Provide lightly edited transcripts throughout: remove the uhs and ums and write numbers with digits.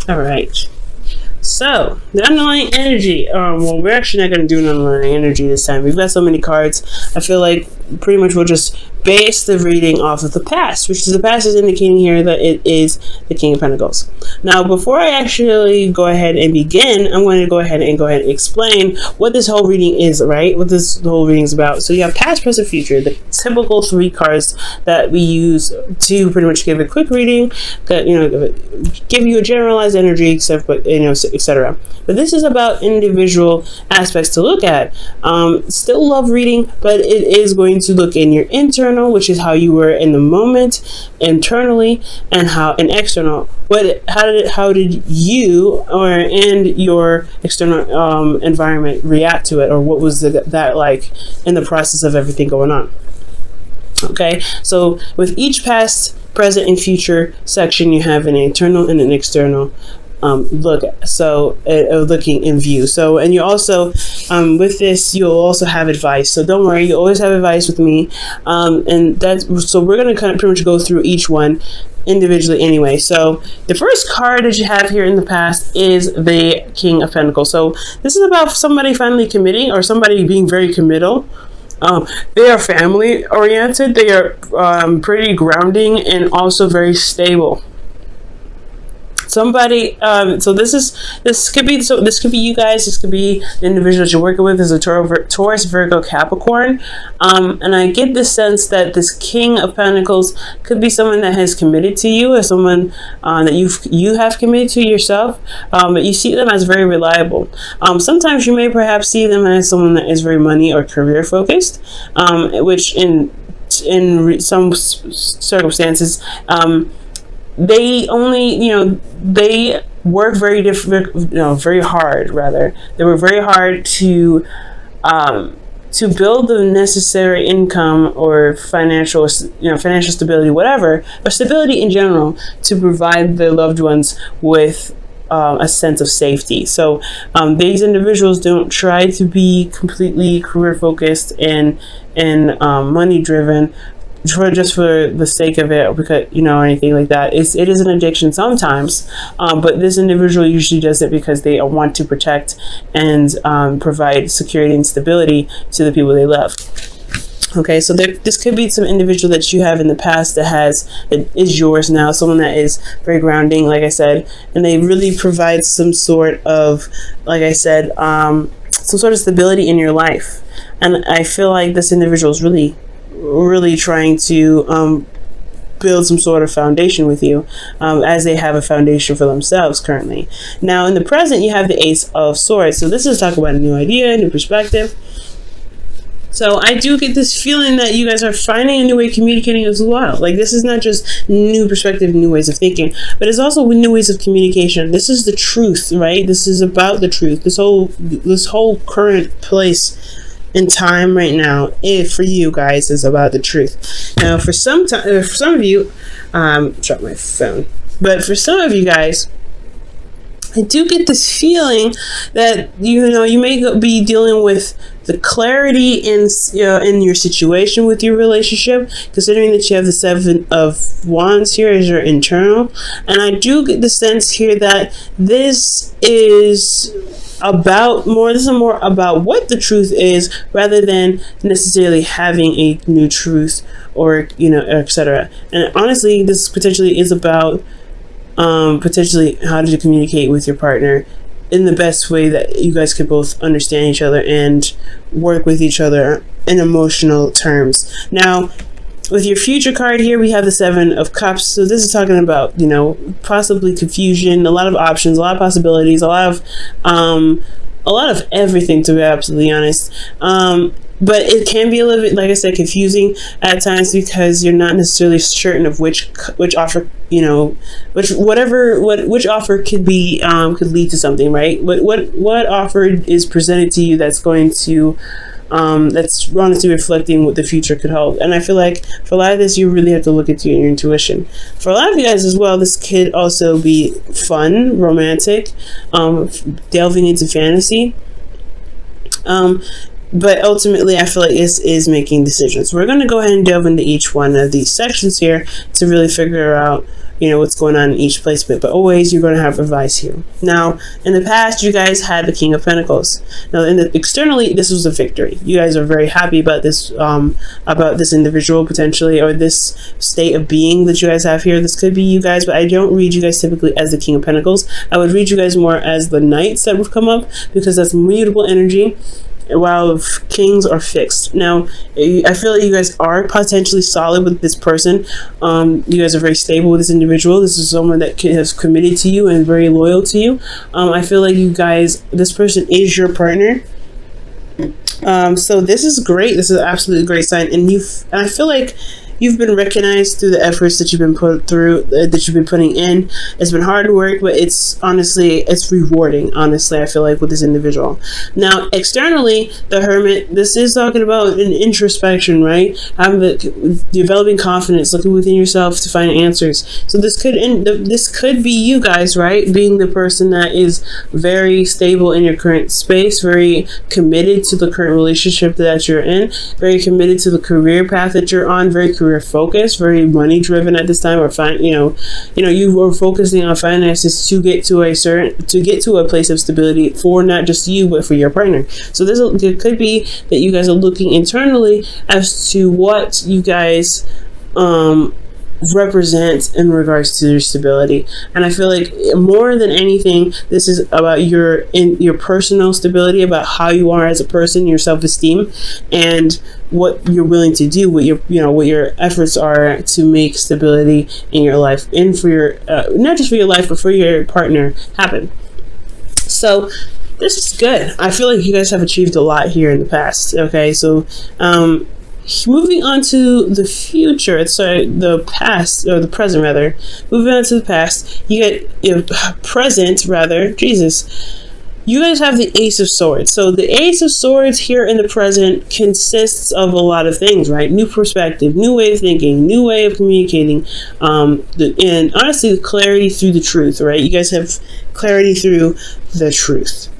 All right. So, the underlying energy. Well, we're actually not going to do an underlying energy this time. We've got so many cards. I feel like pretty much we'll just base the reading off of the past, which is the past is indicating here that it is the King of Pentacles. Now, before I actually go ahead and begin, I'm going to go ahead and explain what this whole reading is, right? What this whole reading is about. So you have past, present, future, the typical 3 cards that we use to pretty much give a quick reading, that give you a generalized energy, etc. But this is about individual aspects to look at. Still love reading, but it is going to look in your internal, which is how you were in the moment, internally, and external. How did you and your external environment react to it, or what was that like in the process of everything going on? Okay, so with each past, present, and future section, you have an internal and an external looking in view. So, and you also with this, you'll also have advice, so don't worry, you always have advice with me, and that's so we're going to kind of pretty much go through each one individually anyway. So the first card that you have here in the past is the King of Pentacles. So this is about somebody finally committing, or somebody being very committal. They are family oriented, they are pretty grounding, and also very stable. Somebody, so this could be you guys. This could be the individual that you're working with is a Taurus, Virgo, Capricorn, and I get the sense that this King of Pentacles could be someone that has committed to you, or someone that you have committed to yourself, but you see them as very reliable. Sometimes you may perhaps see them as someone that is very money or career focused, which in some circumstances, they only, they work very very hard, rather. They work very hard to build the necessary income or financial stability, whatever, or stability in general, to provide their loved ones with a sense of safety. So these individuals don't try to be completely career focused and money driven just for the sake of it, or because or anything like that. It is an addiction sometimes, but this individual usually does it because they want to protect and provide security and stability to the people they love. Okay, so this could be some individual that you have in the past that is yours now, someone that is very grounding, like I said, and they really provide some sort of, like I said, some sort of stability in your life. And I feel like this individual is really trying to build some sort of foundation with you, as they have a foundation for themselves currently. Now in the present, you have the Ace of Swords. So this is talking about a new idea, a new perspective. So I do get this feeling that you guys are finding a new way of communicating as well. Like, this is not just new perspective, new ways of thinking, but it's also new ways of communication. This is the truth, right? This is about the truth. This whole current place in time right now, for you guys, is about the truth. Now for some of you, drop my phone, but for some of you guys, I do get this feeling that you may be dealing with the clarity in your situation with your relationship, considering that you have the Seven of Wands here as your internal. And I do get the sense here that this is more about what the truth is, rather than necessarily having a new truth, or etc. And honestly, this potentially is about potentially how did you communicate with your partner in the best way that you guys could both understand each other and work with each other in emotional terms. Now with your future card here, we have the Seven of Cups. So this is talking about, possibly confusion, a lot of options, a lot of possibilities, a lot of everything, to be absolutely honest. But it can be a little bit, like I said, confusing at times, because you're not necessarily certain of which offer, which offer could be, could lead to something, right? What offer is presented to you that's going to, that's honestly reflecting what the future could hold. And I feel like for a lot of this, you really have to look into your intuition. For a lot of you guys as well, this could also be fun, romantic, delving into fantasy. But ultimately, I feel like this is making decisions. We're going to go ahead and delve into each one of these sections here to really figure out what's going on in each placement, but always you're going to have advice here. Now, in the past, you guys had the King of Pentacles. Now, externally, this was a victory. You guys are very happy about this individual potentially, or this state of being that you guys have here. This could be you guys, but I don't read you guys typically as the King of Pentacles. I would read you guys more as the Knights that would come up, because that's mutable energy, while kings are fixed. Now, I feel like you guys are potentially solid with this person. You guys are very stable with this individual. This is someone that has committed to you and very loyal to you. I feel like you guys, this person is your partner. So this is great. This is an absolutely great sign, and I feel like you've been recognized through the efforts that you've been putting in. It's been hard work, but it's rewarding, honestly, I feel like, with this individual. Now, externally, the Hermit, this is talking about an introspection, right? Developing confidence, looking within yourself to find answers. So this could be you guys, right? Being the person that is very stable in your current space, very committed to the current relationship that you're in, very committed to the career path that you're on, very career focused, very money driven at this time, or you were focusing on finances to get to a place of stability for not just you but for your partner. So it could be that you guys are looking internally as to what you guys represent in regards to your stability. And I feel like more than anything, this is about your personal stability, about how you are as a person, your self-esteem, and what you're willing to do, what your efforts are to make stability in your life, and for your not just for your life but for your partner happen. So this is good. I feel like you guys have achieved a lot here in the past. Okay, so moving on to the future, the past, or the present rather. Moving on to the past, you get present rather. Jesus. You guys have the Ace of Swords. So the Ace of Swords here in the present consists of a lot of things, right? New perspective, new way of thinking, new way of communicating, and honestly, the clarity through the truth, right? You guys have clarity through the truth.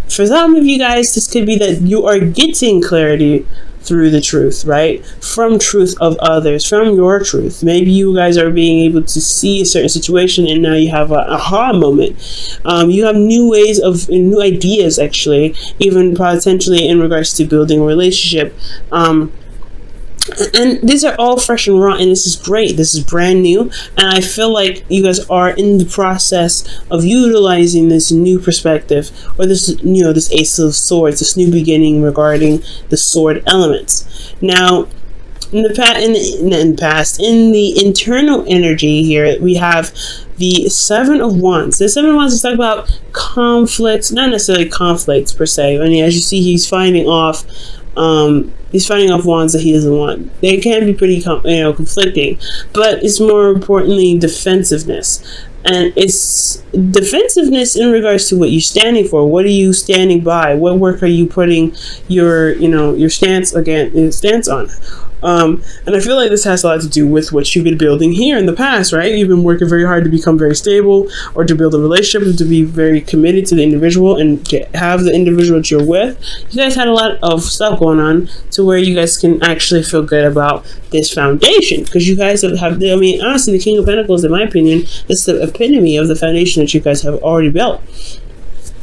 For some of you guys, this could be that you are getting clarity through the truth, right? From truth of others, from your truth. Maybe you guys are being able to see a certain situation and now you have an aha moment. You have new ways of, new ideas actually, even potentially in regards to building a relationship. And these are all fresh and raw, and this is great. This is brand new, and I feel like you guys are in the process of utilizing this new perspective, or this this Ace of Swords, this new beginning regarding the sword elements. Now, in the internal energy here, we have the Seven of Wands. The Seven of Wands is talking about conflicts, not necessarily conflicts per se. I mean, as you see, he's fighting off wands that he doesn't want. They can be pretty conflicting, but it's more importantly defensiveness. And it's defensiveness in regards to what you're standing for. What are you standing by? What work are you putting your stance on? And I feel like this has a lot to do with what you've been building here in the past, right? You've been working very hard to become very stable, or to build a relationship, to be very committed to the individual and to have the individual that you're with. You guys had a lot of stuff going on to where you guys can actually feel good about this foundation, because you guys have, honestly, the King of Pentacles, in my opinion, is the epitome of the foundation that you guys have already built.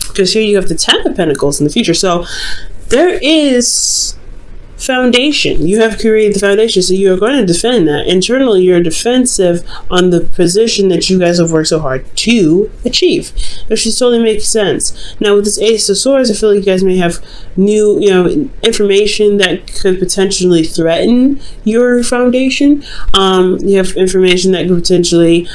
Because here you have the Ten of Pentacles in the future. So there is foundation. You have created the foundation, so you're going to defend that. Internally, you're defensive on the position that you guys have worked so hard to achieve, which just totally makes sense. Now, with this Ace of Swords, I feel like you guys may have new, information that could potentially threaten your foundation. You have information that could potentially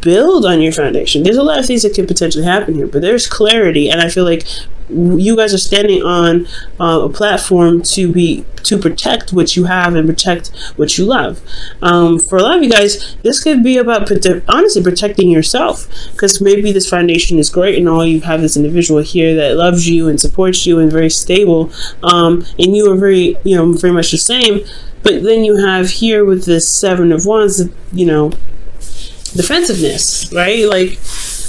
build on your foundation. There's a lot of things that could potentially happen here, but there's clarity, and I feel like you guys are standing on a platform to protect what you have and protect what you love. For a lot of you guys, this could be about honestly protecting yourself, because maybe this foundation is great and all you have this individual here that loves you and supports you and very stable, and you are very very much the same, but then you have here with this Seven of Wands, defensiveness, right? Like,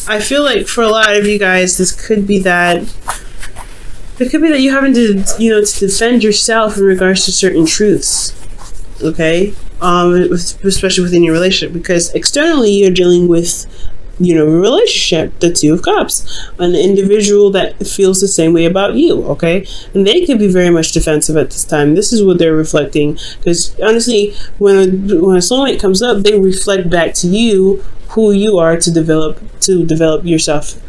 I feel like for a lot of you guys, this could be that you're having to, to defend yourself in regards to certain truths. Okay, especially within your relationship, because externally you're dealing with, a relationship, the Two of Cups, an individual that feels the same way about you, okay? And they could be very much defensive at this time. This is what they're reflecting, because honestly, when a soulmate comes up, they reflect back to you who you are to develop yourself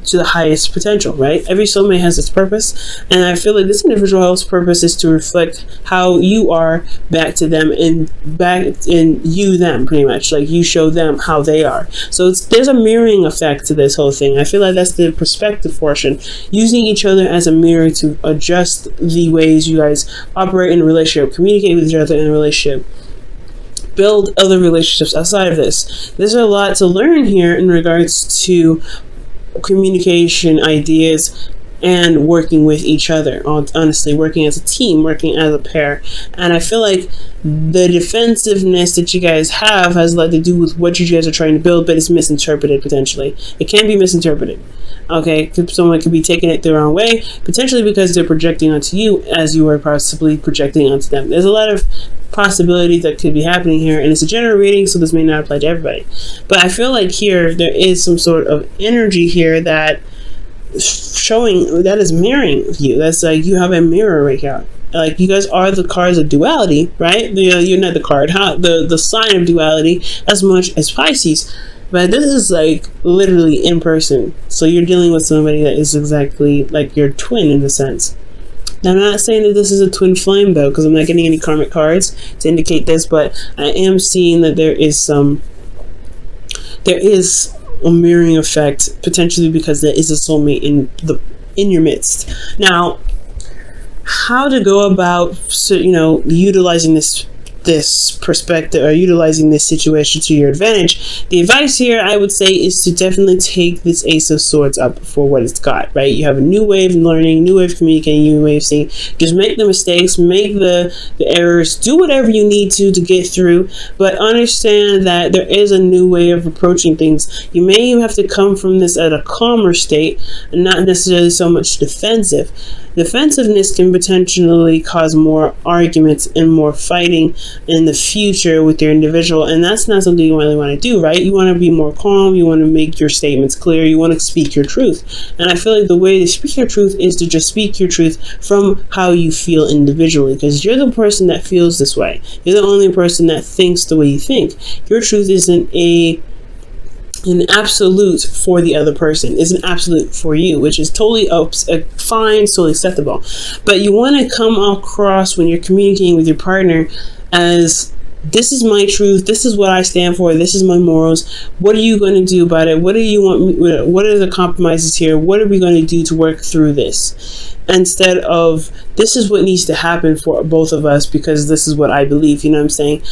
to the highest potential, right? Every soulmate has its purpose, and I feel like this individual's purpose is to reflect how you are back to them, and back in you them, pretty much, like you show them how they are. So there's a mirroring effect to this whole thing. I feel like that's the perspective portion, using each other as a mirror to adjust the ways you guys operate in a relationship, communicate with each other in a relationship, build other relationships outside of this. There's a lot to learn here in regards to communication, ideas, and working with each other. Honestly, working as a team, working as a pair. And I feel like the defensive-ness that you guys have has a lot to do with what you guys are trying to build, but it's misinterpreted potentially. It can be misinterpreted. Okay, someone could be taking it the wrong way, potentially because they're projecting onto you as you are possibly projecting onto them. There's a lot of possibilities that could be happening here, and it's a general reading, so this may not apply to everybody. But I feel like here there is some sort of energy here that showing that is mirroring you. That's like you have a mirror right here. Like you guys are the cards of duality, right? You're not the card, the sign of duality as much as Pisces. But this is like literally in person. So you're dealing with somebody that is exactly like your twin in a sense. Now, I'm not saying that this is a twin flame though, because I'm not getting any karmic cards to indicate this, but I am seeing that there is a mirroring effect, potentially because there is a soulmate in your midst. Now, how to go about utilizing this perspective or utilizing this situation to your advantage? The advice here, I would say, is to definitely take this Ace of Swords up for what it's got, right? You have a new way of learning, new way of communicating, new way of seeing. Just make the mistakes, make the errors, do whatever you need to get through, but understand that there is a new way of approaching things. You may even have to come from this at a calmer state and not necessarily so much defensive. Defensiveness can potentially cause more arguments and more fighting in the future with your individual, and that's not something you really want to do, right? You want to be more calm, you want to make your statements clear, you want to speak your truth. And I feel like the way to speak your truth is to just speak your truth from how you feel individually, because you're the person that feels this way. You're the only person that thinks the way you think. Your truth isn't an absolute for the other person, is an absolute for you, which is totally fine, totally acceptable. But you want to come across when you're communicating with your partner as, this is my truth, this is what I stand for, this is my morals, what are you going to do about it, what do you want me, what are the compromises here, what are we going to do to work through this, instead of, this is what needs to happen for both of us because this is what I believe. You know what I'm saying?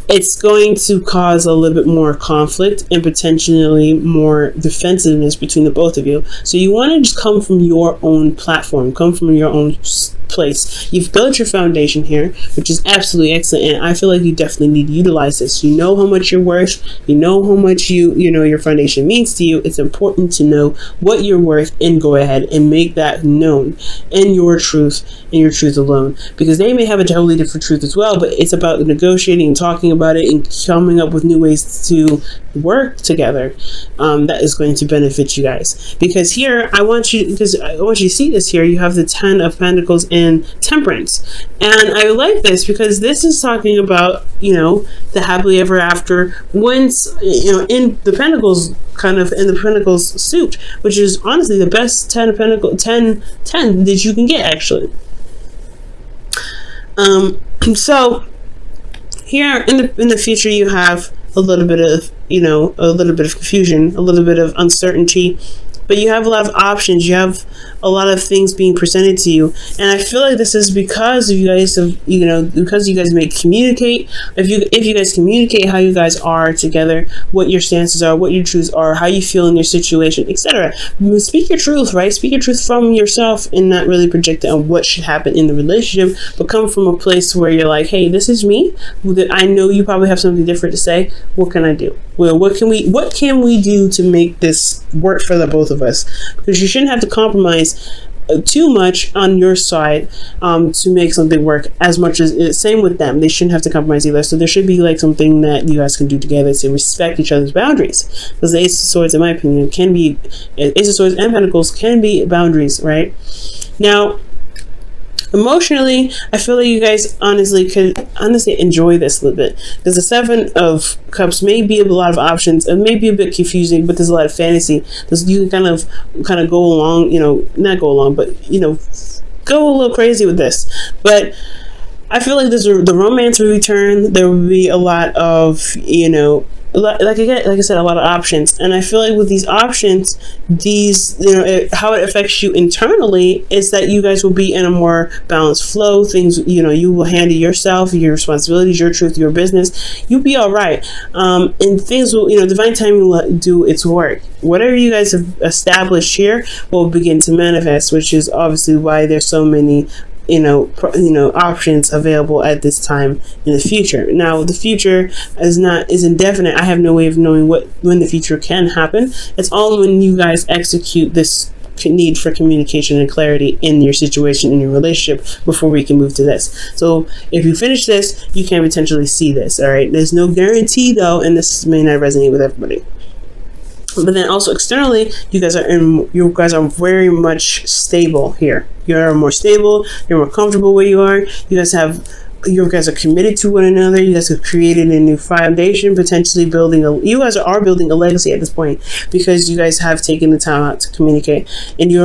It's going to cause a little bit more conflict and potentially more defensiveness between the both of you. So you want to just come from your own platform, come from your own place. You've built your foundation here, which is absolutely excellent, and I feel like you definitely need to utilize this. You know how much you're worth, you know how much your foundation means to you. It's important to know what you're worth and go ahead and make that known in your truth and your truth alone, because they may have a totally different truth as well, but it's about negotiating and talking about it and coming up with new ways to work together that is going to benefit you guys. Because here I want you to see this. Here you have the 10 of Pentacles and Temperance, and I like this because this is talking about the happily ever after, once in the Pentacles, kind of in the Pentacles suit, which is honestly the best 10 of Pentacles 10 that you can get, actually. So here in the future you have a little bit of confusion, a little bit of uncertainty, but you have a lot of options. You have a lot of things being presented to you, and I feel like this is because of you guys because you guys may communicate. If you guys communicate how you guys are together, what your stances are, what your truths are, how you feel in your situation, etc. Speak your truth, right? Speak your truth from yourself and not really project it on what should happen in the relationship, but come from a place where you're like, hey, this is me. I know you probably have something different to say. What can I do? Well, what can we do to make this work for the both of us? Because you shouldn't have to compromise too much on your side to make something work as much as same with them. They shouldn't have to compromise either. So there should be like something that you guys can do together to respect each other's boundaries. Because the Ace of Swords, in my opinion, can be Ace of Swords and Pentacles can be boundaries, right? Now, emotionally, I feel like you guys could enjoy this a little bit, because the Seven of Cups may be a lot of options. It may be a bit confusing, but there's a lot of fantasy. You can kind of go along, not go along, but go a little crazy with this. But I feel like the romance will return. There will be a lot of like I said, a lot of options. And I feel like with these options, how it affects you internally is that you guys will be in a more balanced flow. Things, you will handle yourself, your responsibilities, your truth, your business. You'll be all right. And things will, divine timing will do its work. Whatever you guys have established here will begin to manifest, which is obviously why there's so many options available at this time in the future. Now, the future is indefinite. I have no way of knowing when the future can happen. It's all when you guys execute this need for communication and clarity in your situation, in your relationship, before we can move to this. So if you finish this, you can potentially see this. All right, there's no guarantee though, and this may not resonate with everybody. But then also externally, you guys are very much stable here. You're more stable. You're more comfortable where you are. You guys are committed to one another. You guys have created a new foundation, potentially you guys are building a legacy at this point, because you guys have taken the time out to communicate, and you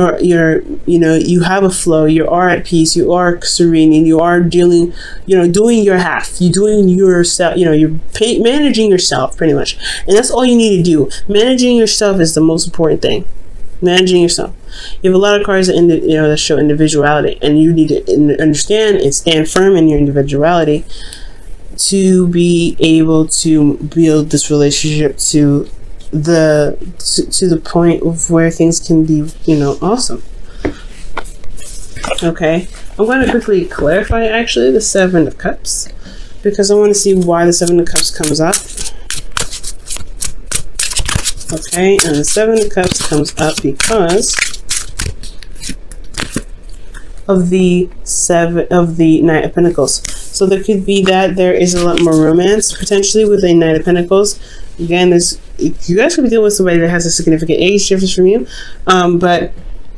have a flow. You are at peace. You are serene, and you are doing your half. You're doing yourself. You're managing yourself pretty much, and that's all you need to do. Managing yourself is the most important thing. Managing yourself. You have a lot of cards that show individuality, and you need to understand and stand firm in your individuality to be able to build this relationship to the point of where things can be awesome. Okay, I'm going to quickly clarify actually the Seven of Cups, because I want to see why the Seven of Cups comes up. Okay, and the Seven of Cups comes up because of the Knight of Pentacles. So there could be that there is a lot more romance potentially with a Knight of Pentacles. Again, you guys could be dealing with somebody that has a significant age difference from you, but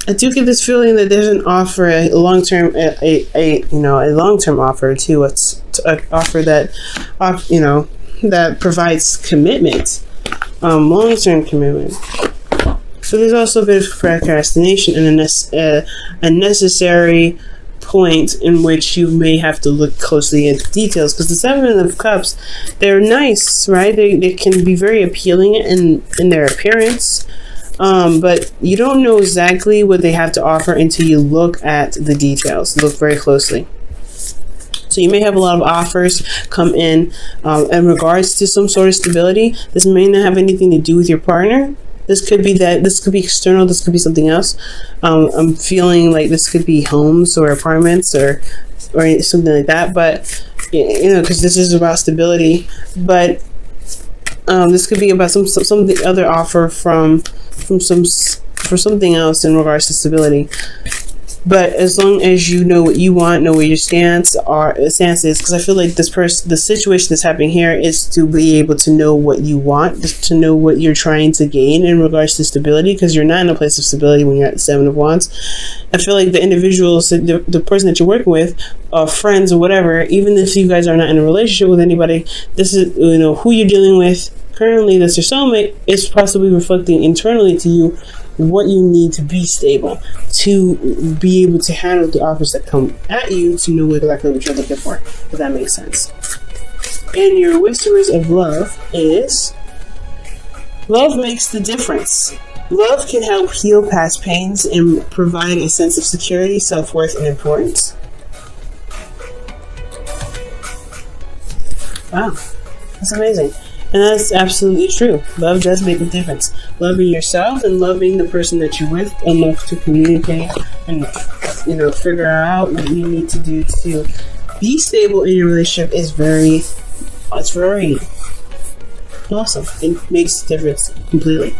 I do get this feeling that there's an offer, a long-term offer to offer that provides commitment. Long-term commitment. So there's also a bit of procrastination and a necessary point in which you may have to look closely at details, because the Seven of Cups, they're nice, right? They can be very appealing in their appearance, but you don't know exactly what they have to offer until you look at the details. Look very closely. So you may have a lot of offers come in regards to some sort of stability. This may not have anything to do with your partner. This could be external. This could be something else. I'm feeling like this could be homes or apartments or something like that. But because this is about stability. But this could be about some other offer for something else in regards to stability. But as long as you know what you want, know where your stance is, because I feel like the situation that's happening here is to be able to know what you want, to know what you're trying to gain in regards to stability, because you're not in a place of stability when you're at the Seven of Wands. I feel like the individuals, the person that you're working with, friends or whatever, even if you guys are not in a relationship with anybody, this is who you're dealing with currently. That's your soulmate. Is possibly reflecting internally to you what you need to be stable, to be able to handle the offers that come at you, to know exactly what you're looking for, if that makes sense. And your Whisperers of Love is love makes the difference. Love can help heal past pains and provide a sense of security, self-worth, and importance. Wow, that's amazing. And that's absolutely true. Love does make a difference. Loving yourself and loving the person that you're with enough to communicate and figure out what you need to do to be stable in your relationship is very awesome. It makes a difference completely.